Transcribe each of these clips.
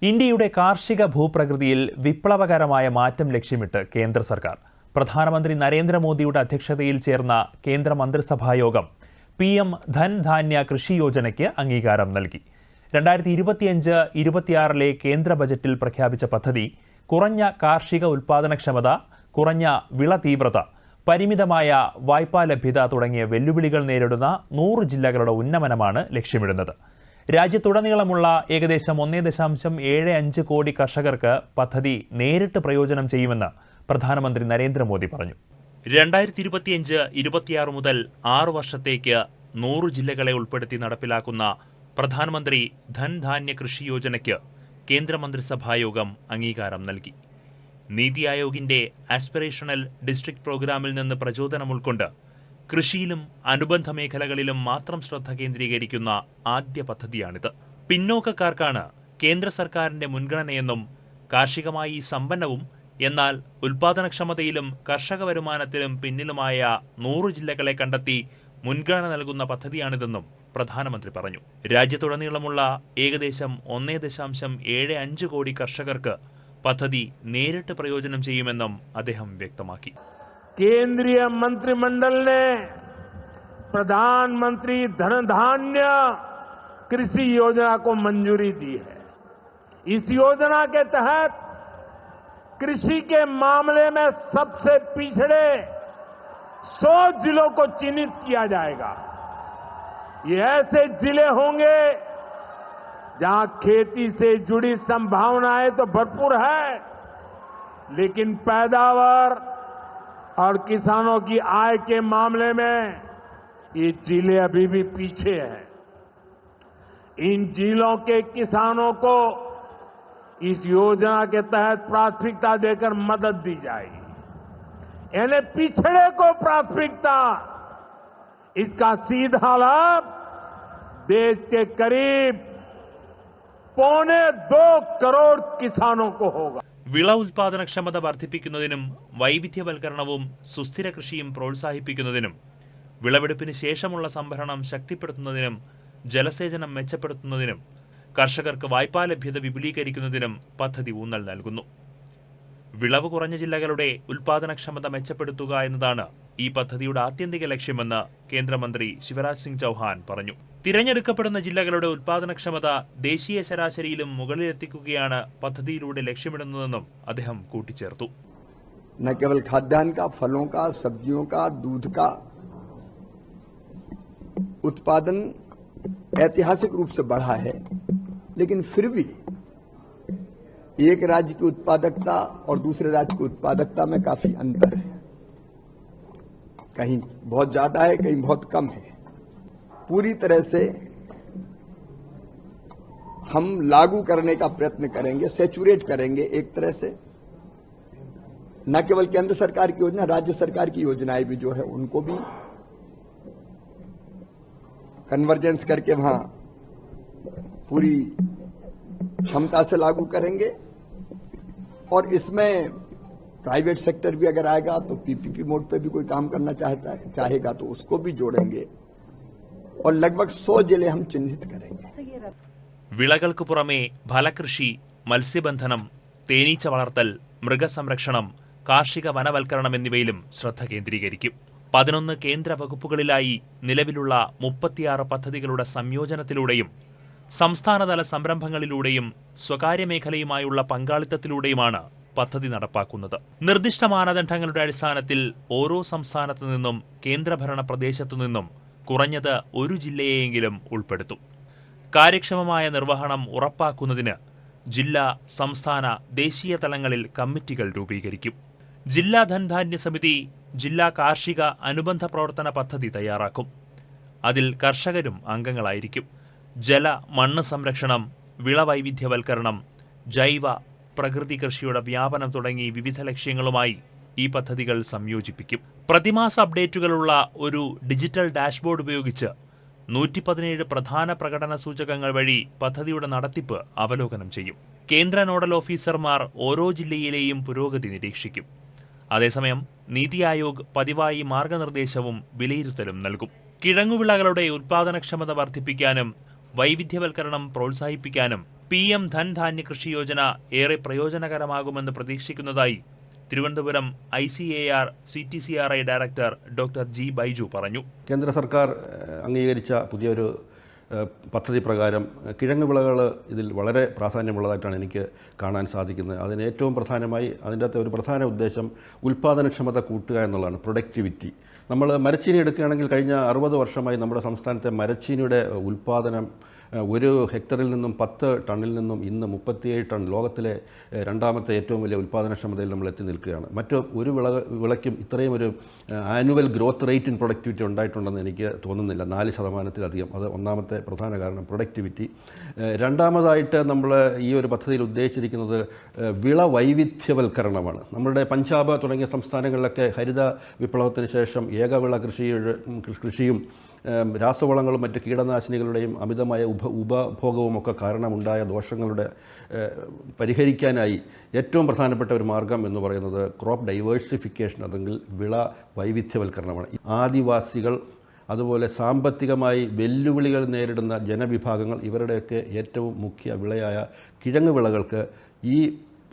ഇന്ത്യയുടെ കാർഷിക ഭൂപ്രകൃതിയിൽ വിപ്ലവകരമായ മാറ്റം ലക്ഷ്യമിട്ട് കേന്ദ്ര സർക്കാർ പ്രധാനമന്ത്രി നരേന്ദ്രമോദിയുടെ അധ്യക്ഷതയിൽ ചേർന്ന കേന്ദ്ര മന്ത്രിസഭായോഗം PM ധൻധാന്യ കൃഷി യോജനയ്ക്ക് അംഗീകാരം നൽകി. 2025-26 കേന്ദ്ര ബജറ്റിൽ പ്രഖ്യാപിച്ച പദ്ധതി കുറഞ്ഞ കാർഷിക ഉൽപ്പാദനക്ഷമത, കുറഞ്ഞ വിള തീവ്രത, പരിമിതമായ വായ്പാ ലഭ്യത തുടങ്ങിയ വെല്ലുവിളികൾ നേരിടുന്ന 100 ജില്ലകളുടെ ഉന്നമനമാണ് ലക്ഷ്യമിടുന്നത്. രാജ്യത്തുടനീളമുള്ള ഏകദേശം 1.75 കോടി കർഷകർക്ക് പദ്ധതി നേരിട്ട് പ്രയോജനം ചെയ്യുമെന്ന് പ്രധാനമന്ത്രി നരേന്ദ്രമോദി പറഞ്ഞു. 2025-26 മുതൽ 6 വർഷത്തേക്ക് 100 ജില്ലകളെ ഉൾപ്പെടുത്തി നടപ്പിലാക്കുന്ന പ്രധാനമന്ത്രി ധൻധാന്യ കൃഷി യോജനയ്ക്ക് കേന്ദ്രമന്ത്രിസഭായോഗം അംഗീകാരം നൽകി. നീതി ആയോഗിന്റെ ആസ്പിറേഷണൽ ഡിസ്ട്രിക്ട് പ്രോഗ്രാമിൽ നിന്ന് പ്രചോദനം ഉൾക്കൊണ്ട് കൃഷിയിലും അനുബന്ധ മേഖലകളിലും മാത്രം ശ്രദ്ധ കേന്ദ്രീകരിക്കുന്ന ആദ്യ പദ്ധതിയാണിത്. പിന്നോക്കക്കാർക്കാണ് കേന്ദ്ര സർക്കാരിന്റെ മുൻഗണനയെന്നും കാർഷികമായി സമ്പന്നവും എന്നാൽ ഉൽപാദനക്ഷമതയിലും കർഷക വരുമാനത്തിലും പിന്നിലുമായ 100 ജില്ലകളെ കണ്ടെത്തി മുൻഗണന നൽകുന്ന പദ്ധതിയാണിതെന്നും പ്രധാനമന്ത്രി പറഞ്ഞു. രാജ്യത്തുടനീളമുള്ള ഏകദേശം 1.75 കോടി കർഷകർക്ക് പദ്ധതി നേരിട്ട് പ്രയോജനം ചെയ്യുമെന്നും അദ്ദേഹം വ്യക്തമാക്കി. केंद्रीय मंत्रिमंडल ने प्रधानमंत्री धनधान्य कृषि योजना को मंजूरी दी है. इस योजना के तहत कृषि के मामले में सबसे पिछड़े 100 जिलों को चिन्हित किया जाएगा. ये ऐसे जिले होंगे जहां खेती से जुड़ी संभावनाएं तो भरपूर है, लेकिन पैदावार और किसानों की आय के मामले में ये जिले अभी भी पीछे हैं. इन जिलों के किसानों को इस योजना के तहत प्राथमिकता देकर मदद दी जाएगी. यानी पिछड़े को प्राथमिकता. इसका सीधा लाभ देश के करीब 1.25 करोड़ किसानों को होगा. വിള ഉൽപാദനക്ഷമത വർദ്ധിപ്പിക്കുന്നതിനും വൈവിധ്യവൽക്കരണവും സുസ്ഥിര കൃഷിയും പ്രോത്സാഹിപ്പിക്കുന്നതിനും വിളവെടുപ്പിന് ശേഷമുള്ള സംഭരണം ശക്തിപ്പെടുത്തുന്നതിനും ജലസേചനം മെച്ചപ്പെടുത്തുന്നതിനും കർഷകർക്ക് വായ്പാ ലഭ്യത വിപുലീകരിക്കുന്നതിനും പദ്ധതി ഊന്നൽ നൽകുന്നു. വിളവ് കുറഞ്ഞ ജില്ലകളുടെ ഉൽപാദനക്ഷമത മെച്ചപ്പെടുത്തുക എന്നതാണ് ഈ പദ്ധതിയുടെ ആത്യന്തിക ലക്ഷ്യമെന്ന് കേന്ദ്രമന്ത്രി ശിവരാജ് സിംഗ് ചൌഹാൻ പറഞ്ഞു. തിരഞ്ഞെടുക്കപ്പെടുന്ന ജില്ലകളുടെ ഉൽപാദനക്ഷമത ദേശീയ ശരാശരിയിലും മുകളിലെത്തിക്കുകയാണ് പദ്ധതിയിലൂടെ ലക്ഷ്യമിടുന്നതെന്നും അദ്ദേഹം കൂട്ടിച്ചേർത്തു. न केवल खाद्यान्न का, फलों का, सब्जियों का, दूध का उत्पादन ऐतिहासिक रूप से बढ़ा है, लेकिन फिर भी एक राज्य की उत्पादकता और दूसरे राज्य की उत्पादकता में काफी अंतर है. कहीं बहुत ज्यादा है, कहीं बहुत कम है. पूरी तरह से हम लागू करने का प्रयत्न करेंगे, सैचुरेट करेंगे एक तरह से. न केवल केंद्र सरकार की योजना, राज्य सरकार की योजनाएं भी जो है उनको भी कन्वर्जेंस करके वहां पूरी क्षमता से लागू करेंगे. और इसमें प्राइवेट सेक्टर भी अगर आएगा तो PPP मोड पे भी कोई काम करना चाहेगा तो उसको भी जोड़ेंगे. और लगभग 100 जिले हम चिन्हित करेंगे. വിളകൾക്ക് പുറമെ ഫലകൃഷി, മത്സ്യബന്ധനം, തേനീച്ച വളർത്തൽ, മൃഗസംരക്ഷണം, കാർഷിക വനവൽക്കരണം എന്നിവയിലും ശ്രദ്ധ കേന്ദ്രീകരിക്കും. 11 കേന്ദ്ര വകുപ്പുകളിലായി നിലവിലുള്ള 36 പദ്ധതികളുടെ സംയോജനത്തിലൂടെയും സംസ്ഥാനതല സംരംഭങ്ങളിലൂടെയും സ്വകാര്യ മേഖലയുമായുള്ള പങ്കാളിത്തത്തിലൂടെയുമാണ് പദ്ധതി നടപ്പാക്കുന്നത്. നിർദ്ദിഷ്ട മാനദണ്ഡങ്ങളുടെ അടിസ്ഥാനത്തിൽ ഓരോ സംസ്ഥാനത്തു നിന്നും കേന്ദ്രഭരണ പ്രദേശത്തു നിന്നും കുറഞ്ഞത് ഒരു ജില്ലയെയെങ്കിലും ഉൾപ്പെടുത്തും. കാര്യക്ഷമമായ നിർവഹണം ഉറപ്പാക്കുന്നതിന് ജില്ലാ, സംസ്ഥാന, ദേശീയ തലങ്ങളിൽ കമ്മിറ്റികൾ രൂപീകരിക്കും. ജില്ലാ ധൻധാന്യ സമിതി ജില്ലാ കാർഷിക അനുബന്ധ പ്രവർത്തന പദ്ധതി തയ്യാറാക്കും. അതിൽ കർഷകരും അംഗങ്ങളായിരിക്കും. ജല, മണ്ണ് സംരക്ഷണം, വിളവൈവിധ്യവൽക്കരണം, ജൈവ, പ്രകൃതി കൃഷിയുടെ വ്യാപനം തുടങ്ങി വിവിധ ലക്ഷ്യങ്ങളുമായി ഈ പദ്ധതികൾ സംയോജിപ്പിക്കും. പ്രതിമാസ അപ്ഡേറ്റുകളുള്ള ഒരു ഡിജിറ്റൽ ഡാഷ്ബോർഡ് ഉപയോഗിച്ച് 117 പ്രധാന പ്രകടന സൂചകങ്ങൾ വഴി പദ്ധതിയുടെ നടത്തിപ്പ് അവലോകനം ചെയ്യും. കേന്ദ്ര നോഡൽ ഓഫീസർമാർ ഓരോ ജില്ലയിലെയും പുരോഗതി നിരീക്ഷിക്കും. അതേസമയം നീതി ആയോഗ് പതിവായി മാർഗനിർദ്ദേശവും വിലയിരുത്തലും നൽകും. കിഴങ്ങുവിളകളുടെ ഉൽപാദനക്ഷമത വർദ്ധിപ്പിക്കാനും വൈവിധ്യവൽക്കരണം പ്രോത്സാഹിപ്പിക്കാനും PM ധൻധാന്യ കൃഷി യോജന ഏറെ പ്രയോജനകരമാകുമെന്ന് പ്രതീക്ഷിക്കുന്നതായി Thiruvananthapuram ICAR CTCRI director doctor G. Baiju പറഞ്ഞു. കേന്ദ്ര സർക്കാർ അംഗീകരിച്ച പുതിയൊരു പദ്ധതി പ്രകാരം കിഴങ്ങ് വിളകൾ ഇതിൽ വളരെ പ്രാധാന്യമുള്ളതായിട്ടാണ് എനിക്ക് കാണാൻ സാധിക്കുന്നത്. അതിന് ഏറ്റവും പ്രധാനമായി അതിൻ്റെ അകത്തെ ഒരു പ്രധാന ഉദ്ദേശം ഉൽപ്പാദനക്ഷമത കൂട്ടുക എന്നുള്ളതാണ്, പ്രൊഡക്ടിവിറ്റി. നമ്മൾ മരച്ചീനി എടുക്കുകയാണെങ്കിൽ കഴിഞ്ഞ 60 വർഷമായി നമ്മുടെ സംസ്ഥാനത്തെ മരച്ചീനിയുടെ ഉൽപ്പാദനം ഒരു ഹെക്ടറിൽ നിന്നും 10 ടണ്ണിൽ നിന്നും ഇന്ന് 37 ടൺ, ലോകത്തിലെ രണ്ടാമത്തെ ഏറ്റവും വലിയ ഉൽപ്പാദനക്ഷമതയിൽ നമ്മൾ എത്തി നിൽക്കുകയാണ്. മറ്റ് ഒരു വിളയ്ക്കും ഇത്രയും ഒരു annual growth rate in productivity ഉണ്ടായിട്ടുണ്ടെന്ന് എനിക്ക് തോന്നുന്നില്ല, 4%-ലധികം. അത് ഒന്നാമത്തെ പ്രധാന കാരണം പ്രൊഡക്ടിവിറ്റി. രണ്ടാമതായിട്ട് നമ്മൾ ഈ ഒരു പദ്ധതിയിൽ ഉദ്ദേശിച്ചിരിക്കുന്നത് വിള വൈവിധ്യവൽക്കരണമാണ്. നമ്മുടെ പഞ്ചാബ് തുടങ്ങിയ സംസ്ഥാനങ്ങളിലൊക്കെ ഹരിത വിപ്ലവത്തിന് ശേഷം ഏകവിള കൃഷിയും രാസവളങ്ങളും മറ്റ് കീടനാശിനികളുടെയും അമിതമായ ഉപഭോഗവുമൊക്കെ കാരണമുണ്ടായ ദോഷങ്ങളുടെ പരിഹരിക്കാനായി ഏറ്റവും പ്രധാനപ്പെട്ട ഒരു മാർഗം എന്ന് പറയുന്നത് ക്രോപ്പ് ഡൈവേഴ്സിഫിക്കേഷൻ, അല്ലെങ്കിൽ വിള വൈവിധ്യവൽക്കരണമാണ്. ആദിവാസികൾ, അതുപോലെ സാമ്പത്തികമായി വെല്ലുവിളികൾ നേരിടുന്ന ജനവിഭാഗങ്ങൾ, ഇവരുടെയൊക്കെ ഏറ്റവും മുഖ്യ വിളയായ കിഴങ്ങ് വിളകൾക്ക് ഈ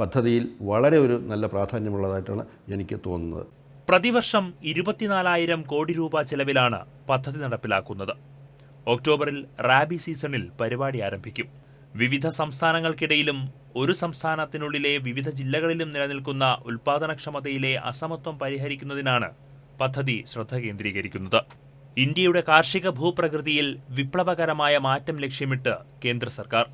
പദ്ധതിയിൽ വളരെ ഒരു നല്ല പ്രാധാന്യമുള്ളതായിട്ടാണ് എനിക്ക് തോന്നുന്നത്. പ്രതിവർഷം 24,000 കോടി രൂപ ചെലവിലാണ് പദ്ധതി നടപ്പിലാക്കുന്നത്. ഒക്ടോബറിൽ റാബി സീസണിൽ പരിപാടി ആരംഭിക്കും. വിവിധ സംസ്ഥാനങ്ങൾക്കിടയിലും ഒരു സംസ്ഥാനത്തിനുള്ളിലെ വിവിധ ജില്ലകളിലും നിലനിൽക്കുന്ന ഉൽപാദനക്ഷമതയിലെ അസമത്വം പരിഹരിക്കുന്നതിനാണ് പദ്ധതി ശ്രദ്ധ കേന്ദ്രീകരിക്കുന്നത്. ഇന്ത്യയുടെ കാർഷിക ഭൂപ്രകൃതിയിൽ വിപ്ലവകരമായ മാറ്റം ലക്ഷ്യമിട്ട് കേന്ദ്ര സർക്കാർ